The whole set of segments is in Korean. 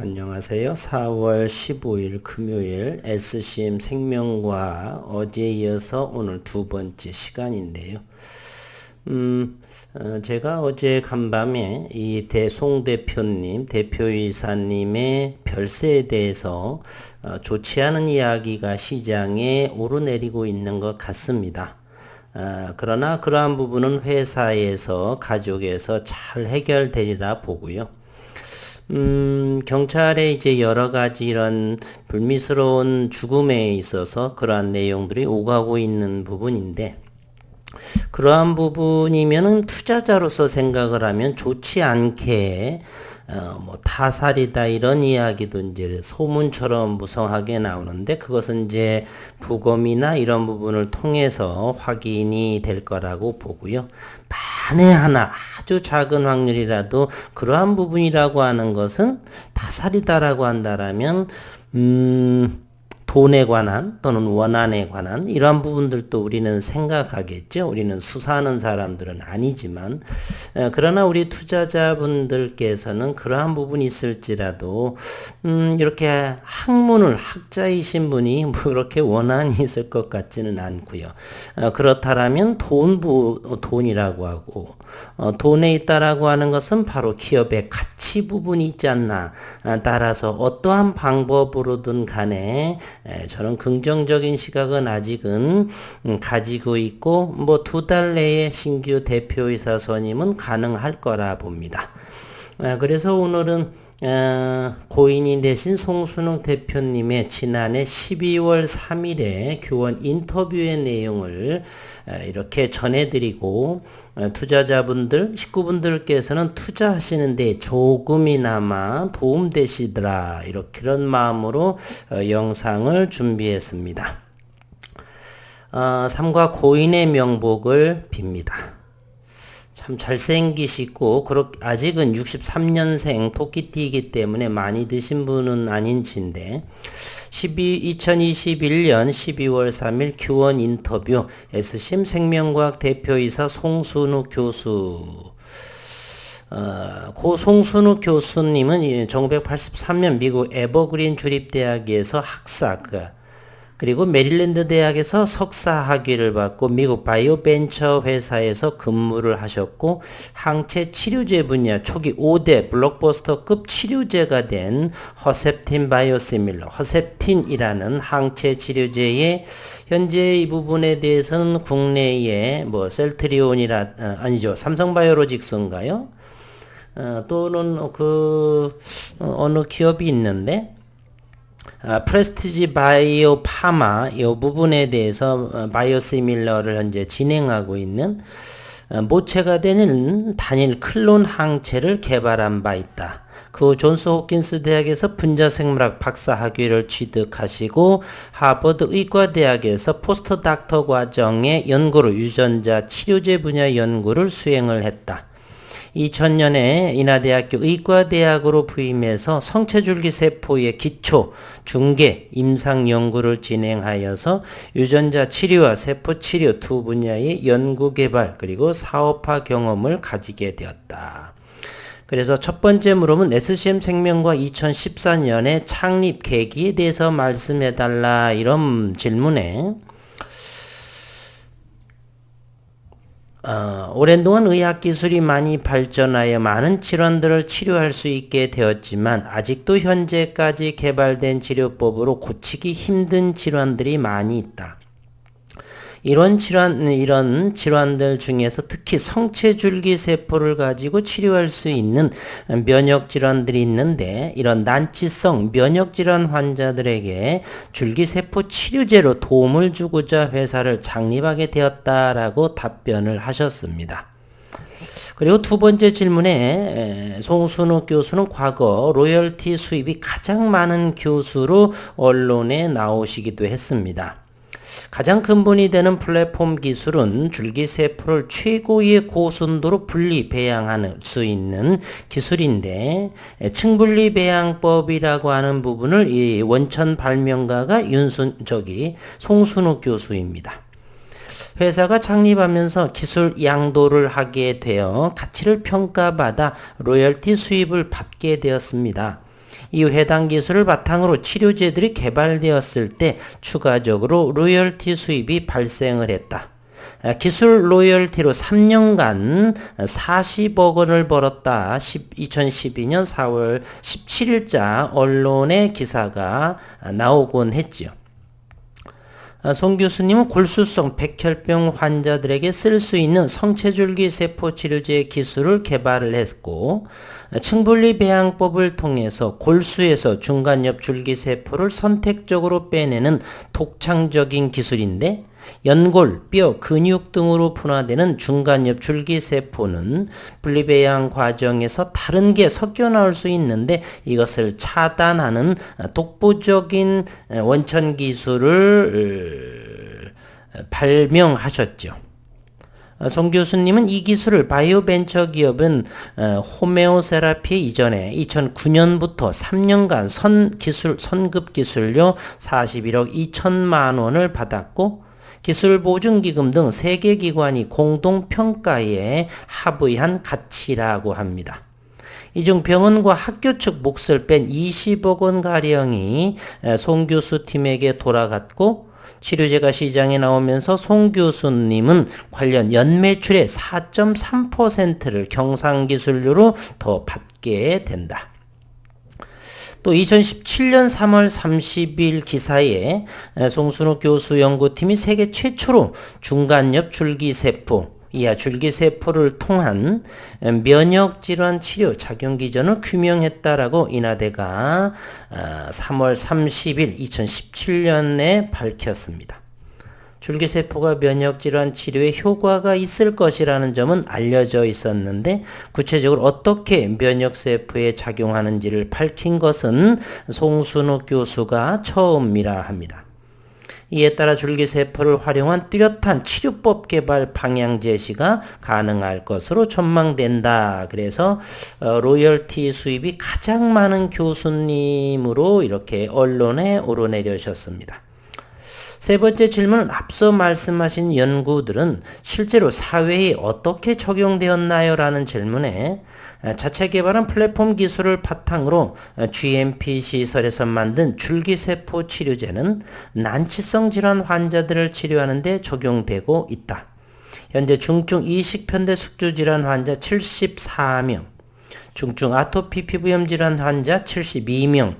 안녕하세요. 4월 15일 금요일 SCM 생명과 어제에 이어서 오늘 두 번째 시간인데요. 제가 어제 간밤에 이 송 대표님, 대표이사님의 별세에 대해서 좋지 않은 이야기가 시장에 오르내리고 있는 것 같습니다. 그러나 그러한 부분은 회사에서, 가족에서 잘 해결되리라 보고요. 경찰의 이제 여러 가지 이런 불미스러운 죽음에 있어서 그러한 내용들이 오가고 있는 부분인데, 그러한 부분이면은 투자자로서 생각을 하면 좋지 않게 타살이다 이런 이야기도 이제 소문처럼 무성하게 나오는데, 그것은 이제 부검이나 이런 부분을 통해서 확인이 될 거라고 보고요. 만에 하나 아주 작은 확률이라도 그러한 부분이라고 하는 것은 타살이다라고 한다라면 돈에 관한 또는 원한에 관한 이러한 부분들도 우리는 생각하겠죠. 우리는 수사하는 사람들은 아니지만, 그러나 우리 투자자분들께서는 그러한 부분이 있을지라도 이렇게 학자이신 분이 뭐 그렇게 원한이 있을 것 같지는 않고요. 그렇다라면 돈이라고 하고, 돈에 있다라고 하는 것은 바로 기업의 가치 부분이 있지 않나. 따라서 어떠한 방법으로든 간에 저는 긍정적인 시각은 아직은 가지고 있고, 뭐 2달 내에 신규 대표이사 선임은 가능할 거라 봅니다. 그래서 오늘은 고인이 되신 송순욱 대표님의 지난해 12월 3일에 교원 인터뷰의 내용을 이렇게 전해드리고, 투자자분들, 식구분들께서는 투자하시는데 조금이나마 도움되시더라, 이렇게 그런 마음으로 영상을 준비했습니다. 삼가 고인의 명복을 빕니다. 참 잘생기시고 아직은 63년생 토끼띠이기 때문에 많이 드신 분은 아닌지인데, 2021년 12월 3일 교원 인터뷰 SCM 생명과학 대표이사 송순욱 교수. 고 송순욱 교수님은 1983년 미국 에버그린 주립대학에서 학사, 그리고 메릴랜드 대학에서 석사 학위를 받고 미국 바이오벤처 회사에서 근무를 하셨고, 항체 치료제 분야 초기 5대 블록버스터급 치료제가 된 허셉틴 바이오시밀러, 허셉틴이라는 항체 치료제의 현재 이 부분에 대해서는 국내에 셀트리온이라 아니죠, 삼성바이오로직스인가요? 또는 어느 기업이 있는데, 프레스티지 바이오 파마 이 부분에 대해서 바이오시밀러를 현재 진행하고 있는 모체가 되는 단일 클론 항체를 개발한 바 있다. 그 존스 홉킨스 대학에서 분자생물학 박사 학위를 취득하시고 하버드 의과대학에서 포스트 닥터 과정의 연구로 유전자 치료제 분야 연구를 수행을 했다. 2000년에 인하대학교 의과대학으로 부임해서 성체줄기 세포의 기초, 중계, 임상 연구를 진행하여서 유전자 치료와 세포 치료 두 분야의 연구 개발 그리고 사업화 경험을 가지게 되었다. 그래서 첫 번째 물음은 SCM 생명과 2014년에 창립 계기에 대해서 말씀해달라, 이런 질문에 오랜 동안 의학기술이 많이 발전하여 많은 질환들을 치료할 수 있게 되었지만 아직도 현재까지 개발된 치료법으로 고치기 힘든 질환들이 많이 있다. 이런 질환들 중에서 특히 성체줄기 세포를 가지고 치료할 수 있는 면역 질환들이 있는데, 이런 난치성 면역 질환 환자들에게 줄기세포 치료제로 도움을 주고자 회사를 창립하게 되었다라고 답변을 하셨습니다. 그리고 두 번째 질문에 송순욱 교수는 과거 로열티 수입이 가장 많은 교수로 언론에 나오시기도 했습니다. 가장 근본이 되는 플랫폼 기술은 줄기세포를 최고의 고순도로 분리 배양할 수 있는 기술인데, 층분리 배양법이라고 하는 부분을 이 원천 발명가가 송순욱 교수입니다. 회사가 창립하면서 기술 양도를 하게 되어 가치를 평가받아 로열티 수입을 받게 되었습니다. 이후 해당 기술을 바탕으로 치료제들이 개발되었을 때 추가적으로 로열티 수입이 발생을 했다. 기술 로열티로 3년간 40억 원을 벌었다. 2012년 4월 17일자 언론의 기사가 나오곤 했지요. 송 교수님은 골수성 백혈병 환자들에게 쓸 수 있는 성체줄기 세포 치료제 기술을 개발을 했고, 층분리 배양법을 통해서 골수에서 중간엽 줄기 세포를 선택적으로 빼내는 독창적인 기술인데, 연골, 뼈, 근육 등으로 분화되는 중간엽 줄기 세포는 분리배양 과정에서 다른 게 섞여 나올 수 있는데 이것을 차단하는 독보적인 원천 기술을 발명하셨죠. 송 교수님은 이 기술을 바이오벤처 기업은 호메오세라피 이전에 2009년부터 3년간 선급 기술료 41억 2천만 원을 받았고 기술보증기금 등 세계 기관이 공동평가에 합의한 가치라고 합니다. 이 중 병원과 학교 측 몫을 뺀 20억 원가량이 송 교수 팀에게 돌아갔고 치료제가 시장에 나오면서 송 교수님은 관련 연매출의 4.3%를 경상기술료로 더 받게 된다. 또 2017년 3월 30일 기사에 송순욱 교수 연구팀이 세계 최초로 중간엽 줄기세포, 이하 줄기세포를 통한 면역질환 치료 작용기전을 규명했다라고 인하대가 3월 30일 2017년에 밝혔습니다. 줄기세포가 면역질환 치료에 효과가 있을 것이라는 점은 알려져 있었는데 구체적으로 어떻게 면역세포에 작용하는지를 밝힌 것은 송순욱 교수가 처음이라 합니다. 이에 따라 줄기세포를 활용한 뚜렷한 치료법 개발 방향 제시가 가능할 것으로 전망된다. 그래서 로열티 수입이 가장 많은 교수님으로 이렇게 언론에 오르내리셨습니다. 세 번째 질문은 앞서 말씀하신 연구들은 실제로 사회에 어떻게 적용되었나요? 라는 질문에 자체 개발한 플랫폼 기술을 바탕으로 GMP 시설에서 만든 줄기세포 치료제는 난치성 질환 환자들을 치료하는 데 적용되고 있다. 현재 중증 이식편대 숙주질환 환자 74명, 중증 아토피 피부염 질환 환자 72명,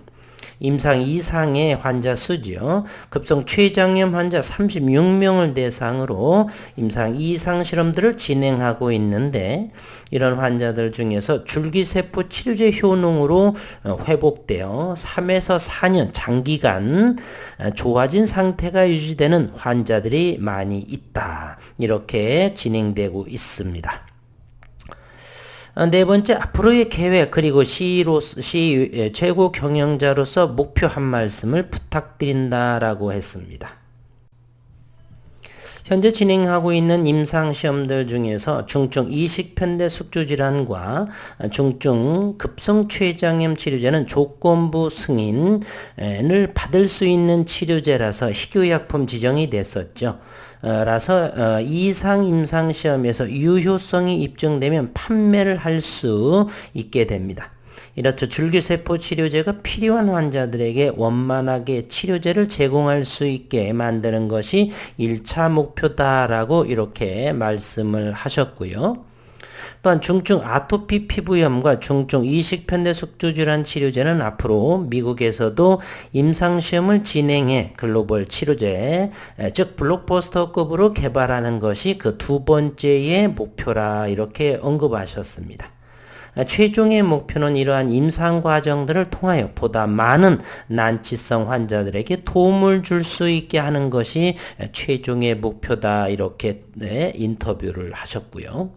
임상 이상의 환자 수죠. 급성 췌장염 환자 36명을 대상으로 임상 이상 실험들을 진행하고 있는데 이런 환자들 중에서 줄기세포 치료제 효능으로 회복되어 3에서 4년 장기간 좋아진 상태가 유지되는 환자들이 많이 있다. 이렇게 진행되고 있습니다. 네 번째, 앞으로의 계획 그리고 시 최고 경영자로서 목표 한 말씀을 부탁드린다라고 했습니다. 현재 진행하고 있는 임상시험들 중에서 중증 이식편대 숙주질환과 중증 급성췌장염 치료제는 조건부 승인을 받을 수 있는 치료제라서 희귀약품 지정이 됐었죠. 라서 이상 임상시험에서 유효성이 입증되면 판매를 할 수 있게 됩니다. 이렇듯 줄기세포 치료제가 필요한 환자들에게 원만하게 치료제를 제공할 수 있게 만드는 것이 1차 목표다라고 이렇게 말씀을 하셨고요. 또한 중증 아토피 피부염과 중증 이식편대 숙주질환 치료제는 앞으로 미국에서도 임상시험을 진행해 글로벌 치료제, 즉 블록버스터급으로 개발하는 것이 그 두 번째의 목표라 이렇게 언급하셨습니다. 최종의 목표는 이러한 임상 과정들을 통하여 보다 많은 난치성 환자들에게 도움을 줄 수 있게 하는 것이 최종의 목표다 이렇게 인터뷰를 하셨고요.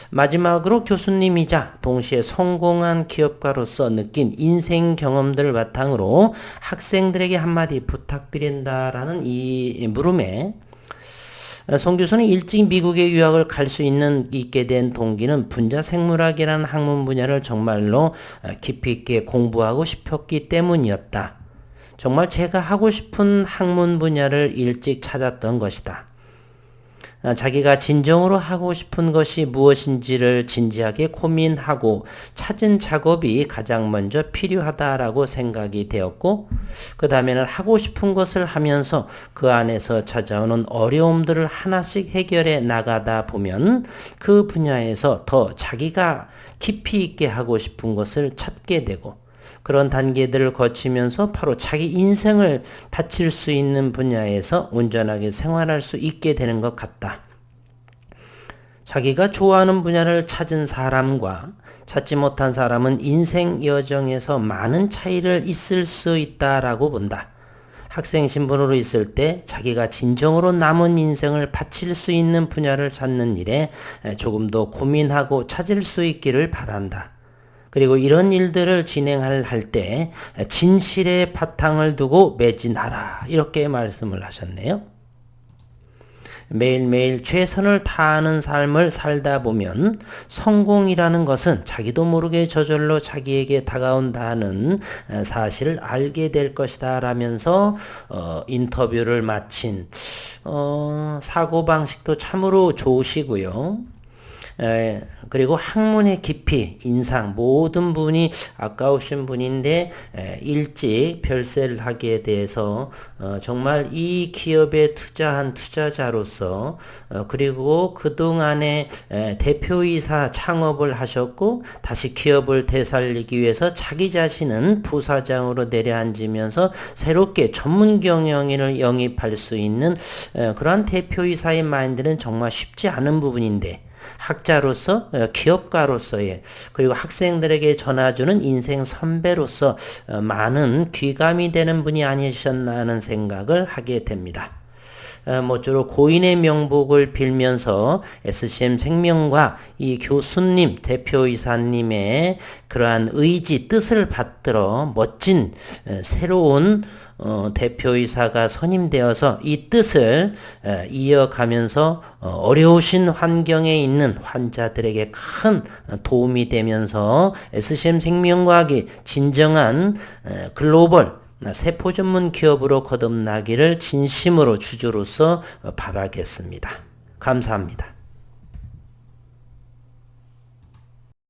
마지막으로 교수님이자 동시에 성공한 기업가로서 느낀 인생 경험들을 바탕으로 학생들에게 한마디 부탁드린다라는 이 물음에 송 교수는 일찍 미국에 유학을 갈 수 있게 된 동기는 분자생물학이라는 학문 분야를 정말로 깊이 있게 공부하고 싶었기 때문이었다. 정말 제가 하고 싶은 학문 분야를 일찍 찾았던 것이다. 자기가 진정으로 하고 싶은 것이 무엇인지를 진지하게 고민하고 찾은 작업이 가장 먼저 필요하다라고 생각이 되었고, 그 다음에는 하고 싶은 것을 하면서 그 안에서 찾아오는 어려움들을 하나씩 해결해 나가다 보면 그 분야에서 더 자기가 깊이 있게 하고 싶은 것을 찾게 되고, 그런 단계들을 거치면서 바로 자기 인생을 바칠 수 있는 분야에서 온전하게 생활할 수 있게 되는 것 같다. 자기가 좋아하는 분야를 찾은 사람과 찾지 못한 사람은 인생 여정에서 많은 차이를 있을 수 있다라고 본다. 학생 신분으로 있을 때 자기가 진정으로 남은 인생을 바칠 수 있는 분야를 찾는 일에 조금 더 고민하고 찾을 수 있기를 바란다. 그리고 이런 일들을 진행할 때 진실의 바탕을 두고 매진하라, 이렇게 말씀을 하셨네요. 매일매일 최선을 다하는 삶을 살다 보면 성공이라는 것은 자기도 모르게 저절로 자기에게 다가온다는 사실을 알게 될 것이다 라면서 인터뷰를 마친 사고방식도 참으로 좋으시고요. 그리고 학문의 깊이, 인상, 모든 분이 아까우신 분인데 일찍 별세를 하기에 대해서 정말 이 기업에 투자한 투자자로서 그리고 그동안에 대표이사 창업을 하셨고 다시 기업을 되살리기 위해서 자기 자신은 부사장으로 내려앉으면서 새롭게 전문 경영인을 영입할 수 있는 그러한 대표이사의 마인드는 정말 쉽지 않은 부분인데, 학자로서, 기업가로서의, 그리고 학생들에게 전해주는 인생 선배로서 많은 귀감이 되는 분이 아니셨나 하는 생각을 하게 됩니다. 모쪼록 고인의 명복을 빌면서 SCM 생명과 이 교수님, 대표이사님의 그러한 의지, 뜻을 받들어 멋진 새로운 대표이사가 선임되어서 이 뜻을 이어가면서 어려우신 환경에 있는 환자들에게 큰 도움이 되면서 SCM 생명과학이 진정한 글로벌 세포 전문 기업으로 거듭나기를 진심으로 주주로서 바라겠습니다. 감사합니다.